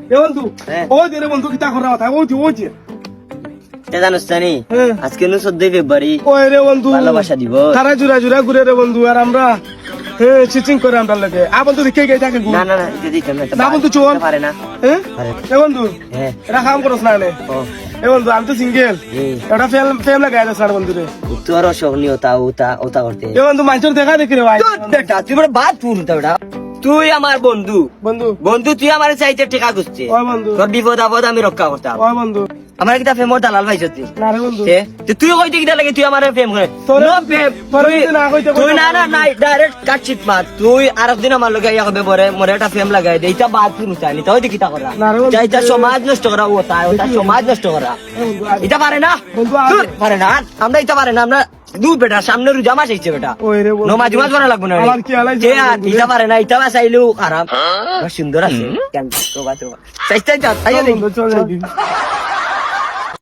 এ বন্ধু ওই যে রে বন্ধু কিতা করা কথা ওই যে জানোস জানি আজকে 14 ফেব্রুয়ারি ওই রে বন্ধু ভালোবাসা দিবস। তারা জুরা জুরা ঘুরে রে বন্ধু আর আমরা চিচিং করে আমরা লাগে আ বন্ধু দেখে গিয়ে থাকে না না না এটা দিতাম না, এটা না বন্ধু চল পারে না। হ্যাঁ পারে। এ বন্ধু হ্যাঁ এটা কাম করছ না রে ও এ বন্ধু আমি তো সিঙ্গেল এটা ফেম লাগাই যাস না বন্ধু রে তুই আর সহনীয় ওটা করতে এ বন্ধু মানুষের দেখা দেখি রে ভাই বেটা তুই বড় বাদ পুরুটা বেটা, তুই আমার বন্ধু বন্ধু বন্ধু তুই আমার চাইতে টেকা গুছছে, ওই বন্ধু তোর বিপদ আপদ আমি রক্ষা করতাম। ওই বন্ধু আমার কিতা ফেমর দালাল ভাই সত্যি না রে বন্ধু তুই কইতে কিটা লাগে তুই আমার ফেম করে তোরে- No fame, তোরে তুই- যদি না কইতে তুই কইতে না না নাই ডাইরেক্ট কাটছিট মার তুই আর একদিন আমার লগে ইয়া হবে বরে মোরে একটা ফেম লাগাই দে এটা বাদ পুরুটা নি তাই কিতা করা না রে বন্ধু। যাইতা সমাজ নষ্ট করা ওটা সমাজ নষ্ট করা এ বন্ধু আয়। এটা পারে না বন্ধু ধুর, পারে না আমরা এটা পারে না আমরা দু বেটা সামনে রোজা মাস আইছে বেটা ওই রে বন্ধু নমাজ মাস করা লাগবে না আমার কি হালাই যে আর এটা পারে না এটা বাসাইলেও আরাম সুন্দর আছে কেন তোবা তোবা চাইতে যা তাই বন্ধু চল যাই